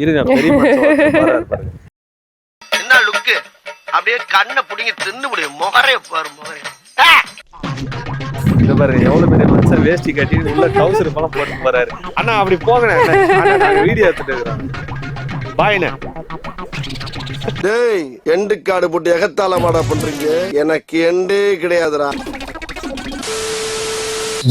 இருங்க பெரிய மனுஷன் என்ன லுக்கு அப்படியே கண்ணை புடிங்க தின்னு முடியும் முகரைய பாரு முகரைய இது பாருங்க எவ்வளவு பெரிய மனுஷன் வேஷ்டி கட்டி உள்ள டவுசர் பழம் போட்டு போறாரு. அண்ணா அப்படி போகணும் வீடியோ எடுத்துட்டு இருக்கிறோம். பாய்ண்ணே. டேய் எண்டு காடு போட்டு எகத்தால மாடா பண்றீங்க. எனக்கு எண்டே கிடையாதுடா.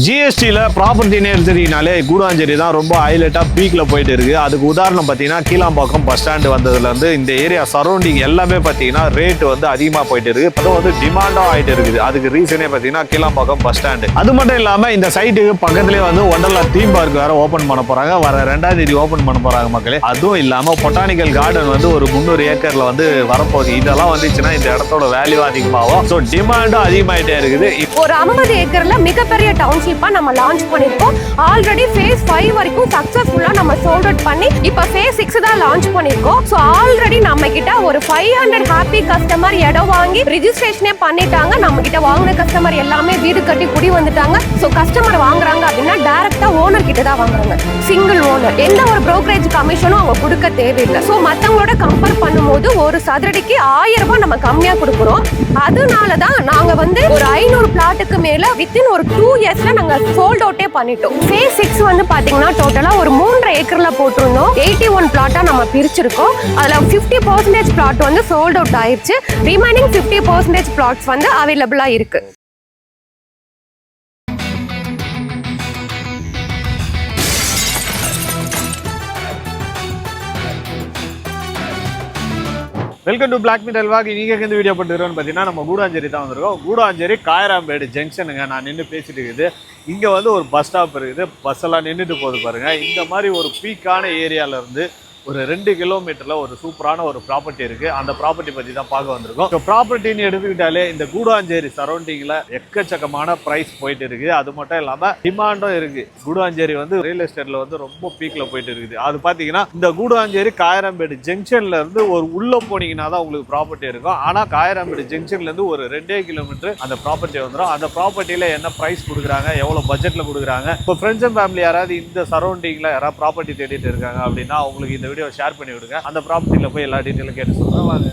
ஜிஎஸ்டியில் ப்ராப்பர்ட்டின்னு எடுத்துட்டீங்கனாலே கூடாஞ்சேரி தான் ரொம்ப ஹைலைட்டாக பீக்கில் போயிட்டு இருக்கு. அதுக்கு உதாரணம் பார்த்தீங்கன்னா கீழாம்பாக்கம் பஸ் ஸ்டாண்டு வந்ததுலேருந்து இந்த ஏரியா சரௌண்டிங் எல்லாமே பார்த்தீங்கன்னா ரேட் வந்து அதிகமாக போயிட்டு இருக்கு. இப்போ வந்து டிமாண்டாக ஆகிட்டு இருக்குது. அதுக்கு ரீசனே பார்த்தீங்கன்னா கீழாம்பாக்கம் பஸ் ஸ்டாண்டு. அது மட்டும் இல்லாமல் இந்த சைட்டுக்கு பக்கத்துலேயே வந்து ஒண்டர்லா தீம் பார்க் வேறு ஓப்பன் பண்ண போகிறாங்க. வர 2ஆம் தேதி ஓப்பன் பண்ண போகிறாங்க மக்களே. அதுவும் இல்லாமல் பொட்டானிக்கல் கார்டன் வந்து ஒரு 300 ஏக்கரில் வந்து வரப்போகுது. இதெல்லாம் வந்துச்சுன்னா இந்த இடத்தோட வேல்யூ அதிகமாகும். ஸோ டிமாண்டும் அதிகமாகிட்டே இருக்குது. ஒரு 50 ஏக்கர்ல மிகப்பெரிய டவுன்ஷிப்பா நம்ம லான்ச் பண்ணிருக்கோம். ஆல்ரெடி ஃபேஸ் 5 வரைக்கும் சக்சஸ்ஃபுல்லா நம்ம சோல்ட் அவுட் பண்ணி இப்ப ஃபேஸ் 6 தான் லான்ச் பண்ணிருக்கோம். சோ ஆல்ரெடி நம்ம கிட்ட ஒரு 500 ஹாப்பி கஸ்டமர் இடம் வாங்கி ரெஜிஸ்ட்ரேஷனே பண்ணிட்டாங்க. நம்ம கிட்ட வாங்கின கஸ்டமர் எல்லாமே வீடு கட்டி குடி வந்துட்டாங்க. சோ கஸ்டமர் வாங்குறாங்க அப்படின்னா டைரக்டா ஓனர் கிட்ட தான் வாங்குறாங்க. சிங்கிள் ஓனர், எந்த ஒரு புரோக்கரேஜ் கமிஷனும் அவங்க கொடுக்க தேவையில்லை. சோ மத்தவங்களோட கம்பேர் பண்ணும்போது ஒரு சதுரடிக்கு 1000 ரூபாய் நம்ம கம்மியா கொடுக்குறோம். அதனாலதான் நாங்க வந்து ஒரு 500 பிளாட்டுக்கு மேல வித்தின் ஒரு 2 இயர்ஸ்ல நாங்க சோல்ட் அவுட்டே பண்ணிட்டோம். ஃபேஸ் 6 வந்து பாத்தீங்கன்னா டோட்டலா ஒரு 3.5 ஏக்கர்ல போட்டிருந்தோம். 81 பிளாட்டா நம்ம பிரிச்சிருக்கோம். அதுல 50% பிளாட் வந்து சோல்ட் அவுட் ஆயிருச்சு. ரிமைனிங் 50% பிளாட்ஸ் வந்து அவைலபிளா இருக்கு. வெல்கம் டு பிளாக் மீட் அல்வாக். நீங்கள் எந்த வீடியோ பண்ணிருக்கோன்னு பார்த்தீங்கன்னா நம்ம கூடாஞ்சேரி தான் வந்திருக்கோம். கூடாஞ்சேரி காயராம்பேடு ஜங்ஷனுங்க. நான் நின்று பேசிட்டு இருக்குது. இங்கே வந்து ஒரு பஸ் ஸ்டாப் இருக்குது. பஸ் எல்லாம் நின்றுட்டு போகுது பாருங்கள். இந்த மாதிரி ஒரு பீக்கான ஏரியாவிலேருந்து ஒரு 2 கிலோமீட்டரில் ஒரு சூப்பரான ஒரு ப்ராப்பர்ட்டி இருக்குது. அந்த ப்ராப்பர்ட்டி பற்றி தான் பார்க்க வந்திருக்கோம். இப்போ ப்ராப்பர்ட்டின்னு எடுத்துக்கிட்டாலே இந்த கூடாஞ்சேரி சரௌண்டிங்கில் எக்கச்சக்கமான ப்ரைஸ் போயிட்டு இருக்குது. அது மட்டும் இல்லாமல் டிமாண்டும் இருக்குது. கூடாஞ்சேரி வந்து ரியல் எஸ்டேட்டில் வந்து ரொம்ப பீக்கில் போயிட்டு இருக்குது. அது பார்த்தீங்கன்னா இந்த கூடாஞ்சேரி காயராம்பேடு ஜங்ஷனில் இருந்து ஒரு உள்ளே போனீங்கன்னா தான் உங்களுக்கு ப்ராப்பர்ட்டி இருக்கும். ஆனால் காயராம்பேடு ஜங்ஷன்லேருந்து ஒரு 2 கிலோமீட்டர் அந்த ப்ராப்பர்ட்டி வந்துடும். அந்த ப்ராப்பர்ட்டியில் என்ன ப்ரைஸ் கொடுக்குறாங்க, எவ்வளோ பட்ஜெட்டில் கொடுக்குறாங்க. இப்போ ஃப்ரெண்ட்ஸ் அண்ட் ஃபேமிலி யாராவது இந்த சரௌண்டிங்கில் யாராவது ப்ராப்பர்ட்டி தேடிட்டு இருக்காங்க அப்படின்னா அவங்களுக்கு இந்த வீடியோ ஷேர் பண்ணி விடுங்க. அந்த ப்ராப்பர்ட்டியில் போய் எல்லா டீட்டெயிலும் கேட்டு சொல்லுவாங்க.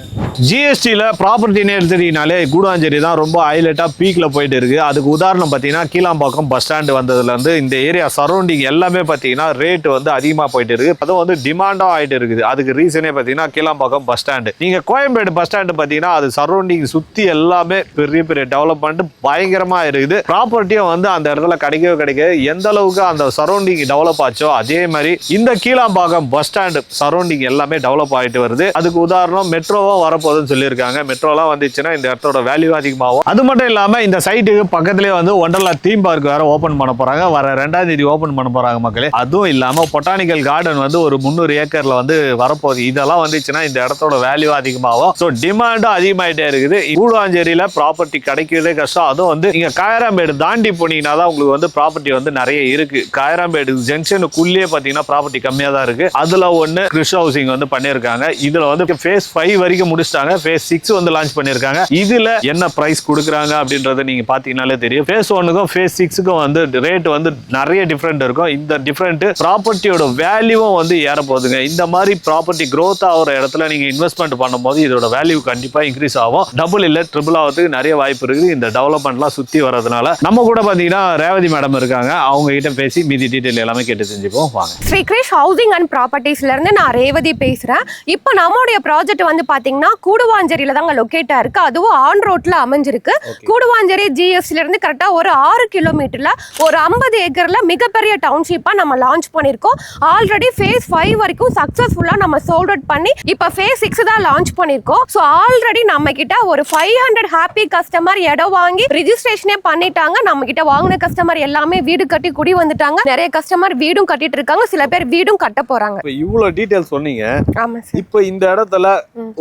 ஜிஎஸ்டியில் ப்ராப்பர்ட்டின்னு எடுத்துட்டீங்கனாலே கூடாஞ்சேரி தான் ரொம்ப ஹைலைட்டாக பீக்கில் போயிட்டு இருக்குது. அதுக்கு உதாரணம் பார்த்தீங்கன்னா கீழாம்பாக்கம் பஸ் ஸ்டாண்டு வந்ததுலேருந்து இந்த ஏரியா சரௌண்டிங் எல்லாமே பார்த்தீங்கன்னா ரேட் வந்து அதிகமாக போயிட்டு இருக்குது. அதுவும் வந்து டிமாண்டாக ஆகிட்டு இருக்குது. அதுக்கு ரீசனே பார்த்தீங்கன்னா கீழாம்பாக்கம் பஸ் ஸ்டாண்டு. நீங்கள் கோயம்பேடு பஸ் ஸ்டாண்டு பார்த்தீங்கன்னா அது சரௌண்டிங் சுற்றி எல்லாமே பெரிய பெரிய டெவலப்மெண்ட் பயங்கரமாக இருக்குது. ப்ராப்பர்ட்டியும் வந்து அந்த இடத்துல கிடைக்க எந்த அளவுக்கு அந்த சரௌண்டிங் டெவலப் ஆச்சோ அதே மாதிரி இந்த கீழாம்பாக்கம் பஸ் ஸ்டாண்டு சரௌண்டிங் எல்லாமே டெவலப் ஆகிட்டு வருது. அதுக்கு உதாரணம் மெட்ரோவா வரப்போகுதுன்னு சொல்லியிருக்காங்க. மெட்ரோலாம் வந்துச்சுன்னா இந்த இடத்தோட வேல்யூ அதிகமாகும். அது மட்டும் இல்லாம இந்த சைட்டுக்கு பக்கத்துலேயே வந்து ஒண்டர்லா தீம் பார்க் வேற ஓப்பன் பண்ண போறாங்க. வர 2ஆம் தேதி ஓப்பன் பண்ண போறாங்க மக்களே. அதுவும் இல்லாம பொட்டானிக்கல் கார்டன் வந்து ஒரு 300 ஏக்கர்ல வந்து வரப்போகுது. இதெல்லாம் வந்துச்சுன்னா இந்த இடத்தோட வேல்யூ அதிகமாகும். ஸோ டிமாண்டும் அதிகமாயிட்டே இருக்குது. கூடாஞ்சேரியில ப்ராப்பர்ட்டி கிடைக்கிறதே கஷ்டம். அதுவும் வந்து நீங்க காயராம்பேடு தாண்டி போனீங்கன்னா தான் உங்களுக்கு வந்து ப்ராப்பர்ட்டி வந்து நிறைய இருக்கு. காயராம்பேடு ஜங்ஷனுக்குள்ளேயே பாத்தீங்கன்னா ப்ராப்பர்ட்டி கம்மியா தான் இருக்கு. அதுல ஒண்ணு கிறிஸ் ஹவுசிங் வந்து பண்ணிருக்காங்க. இதுல வந்து ஃபேஸ் 5 வரைக்கும் முடிச்சிட்டாங்க. ஃபேஸ் 6 வந்து லான்ச் பண்ணிருக்காங்க. இதுல என்ன பிரைஸ் கொடுக்குறாங்க அப்படின்றத நீங்க பாத்தீங்கன்னாலே தெரியும். ஃபேஸ் 1க்கும் ஃபேஸ் 6க்கும் வந்து ரேட் வந்து நிறைய டிஃபரெண்ட் இருக்கும். இந்த டிஃபரெண்ட் ப்ராப்பர்ட்டியோட வேல்யூவும் வந்து ஏற போகுதுங்க. இந்த மாதிரி ப்ராப்பர்ட்டி க்ரோத் ஆகிற இடத்துல நீங்க இன்வெஸ்ட்மெண்ட் பண்ணும்போது இதோட வேல்யூ கண்டிப்பா இன்க்ரீஸ் ஆகும். டபுள் இல்ல ட்ரிபிள் ஆகிறதுக்கு நிறைய வாய்ப்பு இருக்குது. இந்த டெவலப்மெண்ட்லாம் சுத்தி வரதுனால நம்ம கூட பாத்தீங்கன்னா ரேவதி மேடம் இருக்காங்க. அவங்க கிட்ட பேசி மீதி டீடைல் எல்லாமே கேட்டு தெரிஞ்சுப்போம் வாங்க. ஸ்ரீ கிரிஷ் ஹவுசிங் அண்ட் ப்ராப்பர்ட்டிஸ்ல இருந்து நான் ரேவதி பேசுறேன். இப்போ நம்மளுடைய ப்ராஜெக்ட் வந்து பாத்தீங்கன்னா கூடுவாஞ்சேரியில தாங்க லொகேட்டா இருக்கு. அதுவும் ஆன் ரோட்ல அமைஞ்சிருக்கு. கூடுவாஞ்சேரி ஜிஎஸ்டில இருந்து கரெக்டா ஒரு 6 கிலோமீட்டர்ல ஒரு 50 ஏக்கர்ல மிகப்பெரிய டவுன்ஷிப்பா நம்ம லான்ச் பண்ணிருக்கோம். ஆல்ரெடி ஃபேஸ் 5 வரைக்கும் சக்சஸ்ஃபுல்லா நம்ம சோல்ட் அவுட் பண்ணி இப்ப ஃபேஸ் 6 தான் லான்ச் பண்ணிருக்கோம். சோ ஆல்ரெடி நம்ம கிட்ட ஒரு 500 ஹாப்பி கஸ்டமர் இடம் வாங்கி ரெஜிஸ்ட்ரேஷனே பண்ணிட்டாங்க. நம்ம கிட்ட வாங்கின கஸ்டமர் எல்லாமே வீடு கட்டி குடி வந்துட்டாங்க. நிறைய கஸ்டமர் வீடும் கட்டிட்டு இருக்காங்க. சில பேர் வீடும் கட்ட போறாங்க. இவ்வளவு டீடைல் சொன்னீங்க. ஆமா சார். இப்போ இந்த இடத்துல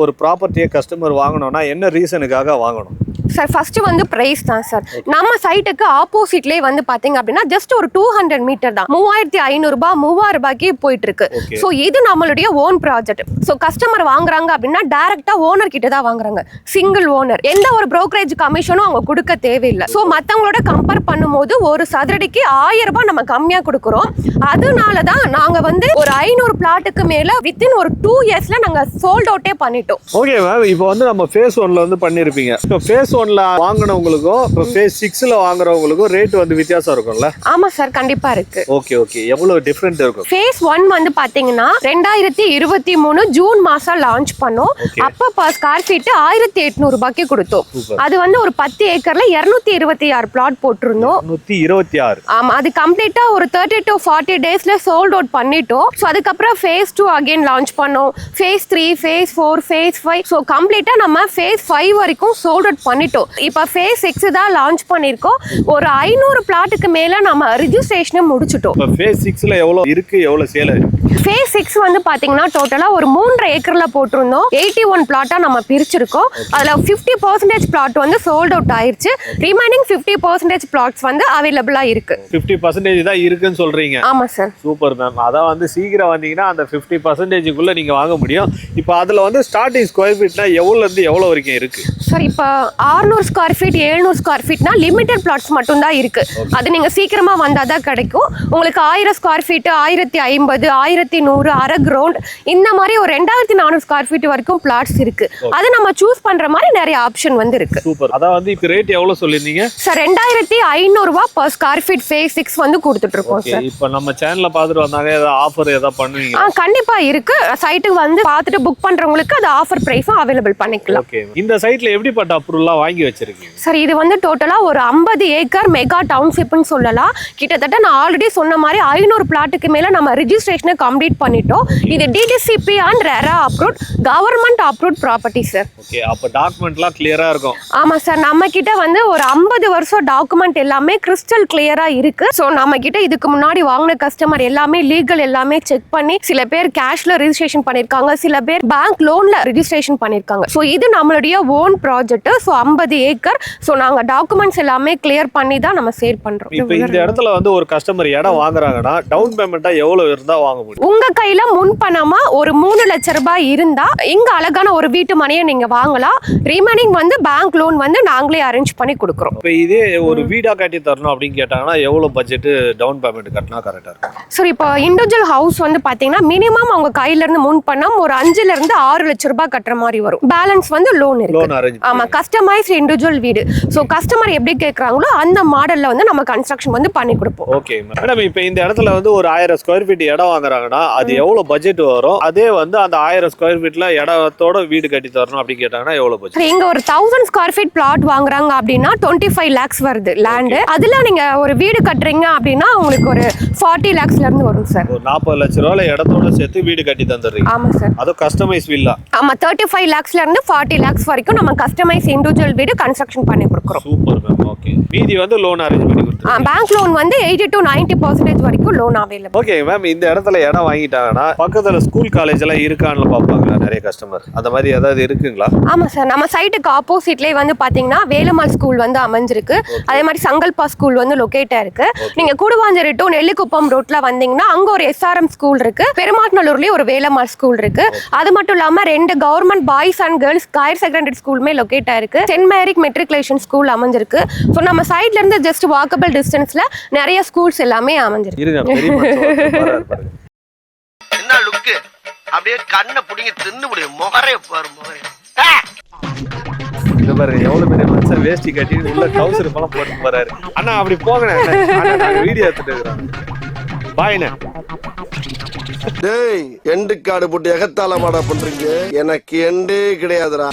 ஒரு ப்ராப்பர்ட்டியை கஸ்டமர் வாங்கணும்னா என்ன ரீசனுக்காக வாங்கணும்? சார் ஃபர்ஸ்ட் வந்து பிரைஸ் தான் சார். நம்ம சைட்டுக்கு ஆப்போசிட்லேயே வந்து பாத்தீங்க அப்படின்னா ஜஸ்ட் ஒரு 200 மீட்டர் தான், 3500 ரூபாய் 3000 ரூபாய்க்கு போயிட்டு இருக்கு. ஸோ இது நம்மளுடைய ஓன் ப்ராஜெக்ட். ஸோ கஸ்டமர் வாங்குறாங்க அப்படின்னா டைரக்டா ஓனர் கிட்ட தான் வாங்குறாங்க, சிங்கிள் ஓனர். எந்த ஒரு brokerage கமிஷனும் அவங்க கொடுக்க தேவையில்லை. ஸோ மற்றவங்களோட கம்பேர் பண்ணும்போது ஒரு சதுரடிக்கு 1000 ரூபாய் நம்ம கம்மியா கொடுக்குறோம். அதனால தான் நாங்க வந்து ஒரு 500 பிளாட்டுக்கு மேல வித்தின் ஒரு 2 இயர்ஸ்ல நாங்க சோல்ட் அவுட்டே பண்ணிட்டோம். ஓகே மேம், இப்போ வந்து நம்ம ஃபேஸ் 1ல வந்து பண்ணிருப்பீங்க. இப்போ ஃபேஸ் 1ல வாங்குனவங்களுக்கும் இப்போ ஃபேஸ் 6ல வாங்குறவங்களுக்கும் ரேட் வந்து வித்தியாசம் இருக்கும்ல? ஆமா சார், கண்டிப்பா இருக்கு. ஓகே ஓகே, எவ்வளவு டிஃபரெண்ட் இருக்கும்? ஃபேஸ் 1 வந்து பாத்தீங்கன்னா 2023 ஜூன் மாசம் லான்ச் பண்ணோம். அப்ப பர் ஸ்கொயர் ஃபீட் 1800 ரூபாய்க்கு கொடுத்தோம். அது வந்து ஒரு 10 ஏக்கர்ல 226 பிளாட் போட்டிருந்தோம். 226. ஆமா, அது கம்ப்ளீட்டா ஒரு 30 to 40 டேஸ்ல சோல்ட் அவுட் பண்ணிட்டோம். ஸோ அதுக்கப்புறம் ஃபேஸ் 2 அகைன் லான்ச் பண்ணோம். Phase 3, phase 4, phase 5. ஸோ கம்ப்ளீட்டா நம்ம ஃபேஸ் 5 வரைக்கும் சோல்ட் அவுட் பண்ணிட்டோம். இப்போ ஃபேஸ் 6 தான் லான்ச் பண்ணிருக்கோம். ஒரு 500 பிளாட்டுக்கு மேல நம்ம ரிஜிஸ்ட்ரேஷன் முடிச்சிட்டோம். இப்போ ஃபேஸ் 6ல எவ்வளவு இருக்கு, எவ்வளவு சேல் இருக்கு? ஃபேஸ் 6 வந்து பாத்தீங்கன்னா டோட்டலா ஒரு 3.5 ஏக்கர்ல போட்டிருந்தோம். 81 பிளாட்டா நம்ம பிரிச்சிருக்கோம். அதுல 50% பிளாட் வந்து சோல்ட் அவுட் ஆயிருச்சு. ரிமைனிங் 50% பிளாட்ஸ் வந்து அவைலபிளா இருக்கு. 50% தான் இருக்குன்னு சொல்றீங்க? ஆமா சார். Super ma'am. அதான் வந்து சீக்கிரம் வந்தீங்கன்னா அந்த 50%க்குள்ள நீங்க வாங்க முடியும். இப்போ அதுல வந்து ஸ்டார்டிங் ஸ்கொயர் ஃபீட்னா எவ்வளவு இருந்து எவ்வளவு வரைக்கும் இருக்கு? சார் இப்போ 600 ஸ்கொயர் ஃபீட் 700 ஸ்கொயர் ஃபீட்னா லிமிடெட் பிளாட்ஸ் மட்டும் தான் இருக்கு. அது நீங்க சீக்கிரமா வந்தாதான் கிடைக்கும். உங்களுக்கு 1000 ஸ்கொயர் ஃபீட் 1050 1100 அரை கிரவுண்ட் இந்த மாதிரி ஒரு 2400 ஸ்கொயர் ஃபீட் வரைக்கும் பிளாட்ஸ் இருக்கு. அது நம்ம சூஸ் பண்ற மாதிரி நிறைய ஆப்ஷன் வந்து இருக்கு. சூப்பர். அதான் வந்து இப்போ ரேட் எவ்வளவு சொல்லிருந்தீங்க சார்? 2500 ரூபாய் per ஸ்கொயர் ஃபீட் ஃபேஸ் 6 வந்து கொடுத்துட்டு இருக்கோம் சார். இப்போ நம்ம சேனல்ல பார்த்துட்டு வந்தாங்க, ஏதாவது ஆஃபர் ஏதாவது பண்ணுவீங்க? கண்டிப்பா இருக்கு. சைட்டுக்கு வந்து பார்த்துட்டு புக் பண்றவங்களுக்கு அது ஆஃபர் பிரைஸும் அவைலபிள் பண்ணிக்கலாம். ஓகே. இந்த சைட்ல எப்படிப்பட்ட அப்ரூவல்லாம் வாங்கி வச்சிருக்கீங்க? சார் இது வந்து டோட்டலா ஒரு 50 ஏக்கர் மெகா டவுன்ஷிப்னு சொல்லலாம். கிட்டத்தட்ட நான் ஆல்ரெடி சொன்ன மாதிரி 500 பிளாட்டுக்கு மேல நம்ம ரிஜிஸ்ட்ரேஷனை கம்ப்ளீட் பண்ணிட்டோம். இது DTCP and RERA approved government approved property sir. Okay, அப்ப டாக்குமெண்ட்லாம் கிளியரா இருக்கும்? ஆமா சார், நம்ம கிட்ட வந்து ஒரு 50 வருஷம் டாக்குமெண்ட் எல்லாமே கிறிஸ்டல் கிளியரா இருக்கு. ஸோ நம்ம கிட்ட இதுக்கு முன்னாடி வாங்கின கஸ்டமர் எல்லாமே லீகல் எல்லாமே செக் பண்ணி, சில பேர் கேஷ்ல ரிஜிஸ்ட்ரேஷன் பண்ணிருக்காங்க, சில பேர் பேங்க் லோன்ல ரிஜிஸ்ட்ரேஷன் பண்ணிருக்காங்க. ஸோ இது நம்மளுடைய own project. So 50 acre. So நாங்க டாக்குமெண்ட்ஸ் எல்லாமே கிளியர் பண்ணி தான் நம்ம சேல் பண்றோம். இப்போ இந்த இடத்துல வந்து ஒரு கஸ்டமர் இடம் வாங்குறாங்கன்னா டவுன் பேமெண்டா எவ்வளவு இருந்தா வாங்க முடியும்? உங்க கையில முன் பணமா ஒரு 3 லட்சம் ரூபாய் இருந்தா இங்க அழகான ஒரு வீட்டு மனையை நீங்க வாங்கலாம். ரிமைனிங் வந்து பேங்க் லோன் வந்து நாங்களே அரேஞ்ச் பண்ணி கொடுக்குறோம். இப்போ இதே ஒரு வீடா கட்டி தரணும் அப்படின்னு கேட்டாங்கன்னா எவ்வளவு பட்ஜெட் டவுன் பேமெண்ட் கட்டினா கரெக்டா இருக்கும்? சரி, இப்போ இண்டிவிஜுவல் ஹவுஸ் வந்து பாத்தீங்கன்னா மினிமம் அவங்க கையில இருந்து முன் பணம் ஒரு 5 ல இருந்து 6 லட்சம் ரூபாய் கட்டுற மாதிரி வரும். பேலன்ஸ் வந்து லோன் இருக்கு. ஆமா, கஸ்டமைஸ்ட் இண்டிவிஜுவல் வீடு. சோ கஸ்டமர் எப்படி கேக்குறாங்களோ அந்த மாடல்ல வந்து நம்ம கன்ஸ்ட்ரக்ஷன் வந்து பண்ணி கொடுப்போம். ஓகே மேடம், இப்போ இந்த இடத்துல வந்து ஒரு 1000 ஸ்கொயர் ஃபீட் இடம் வாங்குறாங்கன்னா அது எவ்வளவு பட்ஜெட் வரும்? அதே வந்து அந்த 1000 ஸ்கொயர் ஃபீட்ல இடத்தோட வீடு கட்டி தரணும் அப்படின்னு கேட்டாங்கன்னா எவ்வளவு பட்ஜெட்? இங்க ஒரு 1000 ஸ்கொயர் ஃபீட் பிளாட் வாங்குறாங்க அப்படின்னா 25 lakhs வருது லேண்ட். அதுல நீங்க ஒரு வீடு கட்டுறீங்க அப்படின்னா உங்களுக்கு ஒரு 40 lakhsல இருந்து வரும் சார். ஒரு 40 லட்சம் ரூபாயில இடத்தோட சேர்த்து வீடு கட்டி தந்துடுறீங்க? ஆமா சார். அது கஸ்டமைஸ் வில்லா? ஆமா, 35 lakhsல இருந்து 40 lakhs வரைக்கும் நம்ம கஸ்டமைஸ் இண்டிவிஜுவல் வீடு கன்ஸ்ட்ரக்ஷன் பண்ணி கொடுக்குறோம். Super ma'am. ஓகே, மீதி வந்து லோன் அரேஞ்ச் பண்ணி கொடுத்துருங்க? பேங்க் லோன் வந்து 80 to 90% வரைக்கும் லோன் அவைலபிள். ஓகே மேம், இந்த இடத்துல இடம் வாங்கிட்டாங்கன்னா பக்கத்துல ஸ்கூல் காலேஜ் எல்லாம் இருக்கான்னு பாப்பாங்களா நிறைய கஸ்டமர்? அந்த மாதிரி ஏதாவது இருக்குங்களா? ஆமா சார், நம்ம சைட்டுக்கு ஆப்போசிட்லயே வந்து பாத்தீங்கன்னா வேலம்மாள் ஸ்கூல் வந்து அமைஞ்சிருக்கு. அதே மாதிரி சங்கல்பா ஸ்கூல் வந்து லொகேட்டா இருக்கு. நீங்க கூடுவாஞ்சேரி டு நெல்லிக்குப்பம் ரோட்ல வந்தீங்கன்னா அங்க ஒரு SRM ஸ்கூல் இருக்கு. பெருமாட்நல்லூர்லயே ஒரு வேலம்மாள் ஸ்கூல் இருக்கு. அது மட்டும் இல்லாம 2 government boys and girls higher secondary ஸ்கூலுமே லொகேட்டா இருக்கு. சென்ட் மேரிக் மெட்ரிகுலேஷன் ஸ்கூல் அமைஞ்சிருக்கு. ஸோ நம்ம சைட்ல இருந்து ஜஸ்ட் வாக்கபிள் டிஸ்டன்ஸ்ல நிறைய ஸ்கூல்ஸ் எல்லாமே அமைஞ்சிருக்கு. என்ன லுக்கு, அப்படியே கண்ணை பிடிங்க தின்னு முடியும் முகரே பாரு முகரே. இந்த பாரு எவ்வளவு பெரிய மனுஷன் வேஷ்டி கட்டி உள்ள டவுசர் பழம் போட்டு போறாரு. அண்ணா அப்படி போங்கண்ணே, வீடியோ எடுத்துட்டு இருக்கிறோம். பாய்ண்ணே. டேய், எண்டு காடு போட்டு எகத்தால மாடா பண்றீங்க. எனக்கு எண்டே கிடையாதுடா.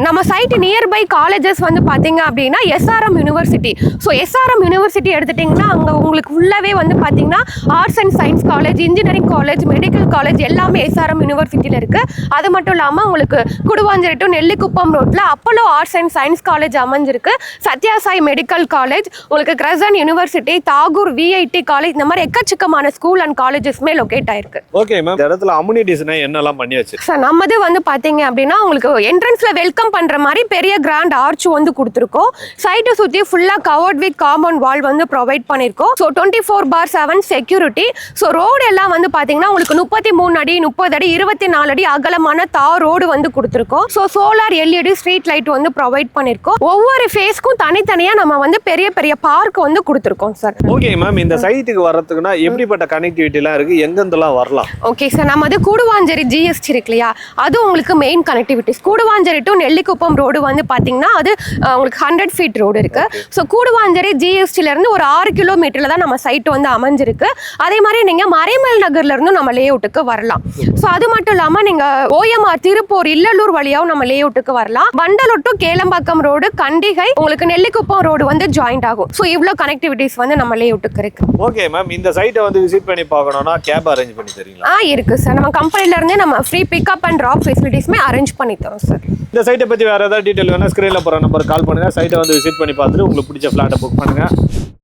நம்ம சைட் நியர்பை காலேஜஸ் வந்து பாத்தீங்க அப்படின்னா SRM university. So SRM university எடுத்துட்டிங்கன்னா அங்கே உங்களுக்கு ஃபுல்லாகவே வந்து பார்த்தீங்கன்னா arts and science college, engineering college, medical college எல்லாமே SRM யூனிவர்சிட்டியில் இருக்குது. அது மட்டும் இல்லாமல் உங்களுக்கு கூடுவாஞ்சேரி டு நெல்லிக்குப்பம் ரோட்டில் Apollo arts and science college அமைஞ்சிருக்கு. சத்யாசாய் மெடிக்கல் காலேஜ், உங்களுக்கு Crescent university, Tagore VIT college, இந்த மாதிரி எக்கச்சக்கமான ஸ்கூல் அண்ட் காலேஜஸ்மே லொகேட் ஆயிருக்கு. ஓகே மேம், இந்த இடத்துல அம்யூனிட்டிஸ்னா என்னெல்லாம் பண்ணி வச்சு சார்? நம்மது வந்து பார்த்தீங்க அப்படின்னா உங்களுக்கு என்ட்ரன்ஸில் வெல்கம் வெல்கம் பண்ற மாதிரி பெரிய கிராண்ட் ஆர்ச் வந்து கொடுத்துருக்கோம். சைட்டை சுத்தி ஃபுல்லா கவர்ட் வித் காம்பவுண்ட் வால் வந்து ப்ரொவைட் பண்ணிருக்கோம். So 24/7 security. ஸோ ரோடு எல்லாம் வந்து பாத்தீங்கன்னா உங்களுக்கு 33 அடி 30 அடி 24 அடி அகலமான தார் ரோடு வந்து கொடுத்துருக்கோம். So solar LED street light வந்து ப்ரொவைட் பண்ணிருக்கோம். ஒவ்வொரு ஃபேஸ்க்கும் தனித்தனியா நம்ம வந்து பெரிய பெரிய பார்க் வந்து கொடுத்துருக்கோம் சார். ஓகே மேம், இந்த சைட்டுக்கு வர்றதுக்குன்னா எப்படிப்பட்ட கனெக்டிவிட்டி எல்லாம் இருக்கு, எங்கெந்தெல்லாம் வரலாம்? ஓகே சார், நம்ம வந்து கூடுவாஞ்சேரி GST இருக்கு இல்லையா, அது உங்களுக்கு main connectivities. Guduvanchery to Nellikuppam road வந்து பாத்தீங்கன்னா அது உங்களுக்கு 100 ஃபீட் ரோடு இருக்கு. ஸோ கூடுவாஞ்சேரி GSTல இருந்து ஒரு 6 கிலோமீட்டர்ல தான் நம்ம சைட் வந்து அமைஞ்சிருக்கு. அதே மாதிரி நீங்க மறைமல் நகர்ல இருந்து நம்ம லே அவுட்டுக்கு வரலாம். ஸோ அது மட்டும் இல்லாம நீங்க OMR திருப்பூர் இல்லலூர் வழியாவும் நம்ம லே அவுட்டுக்கு வரலாம். வண்டலூர் டு கேளம்பாக்கம் ரோடு கண்டிகை உங்களுக்கு நெல்லிக்குப்பம் ரோடு வந்து ஜாயிண்ட் ஆகும். ஸோ இவ்வளோ கனெக்டிவிட்டிஸ் வந்து நம்ம லே அவுட்டுக்கு இருக்கு. ஓகே மேம், இந்த சைட்டை வந்து விசிட் பண்ணி பார்க்கணும்னா கேப் அரேஞ்ச் பண்ணி தரீங்களா? இருக்கு சார். நம்ம கம்பெனில இருந்தே நம்ம ஃப்ரீ பிக்கப் அண்ட் ட்ராப் ஃபெசிலிட்டிஸ்மே அரேஞ்ச் பண்ணி தரோம் சார். இந்த சைட்டை பத்தி வேற ஏதாவது டீடைல் வேணா ஸ்கிரீன்ல போற நம்பர் கால் பண்ணுங்க. சைட்டை வந்து விசிட் பண்ணி பார்த்துட்டு உங்களுக்கு பிடிச்ச ஃபிளாட்டை புக் பண்ணுங்க.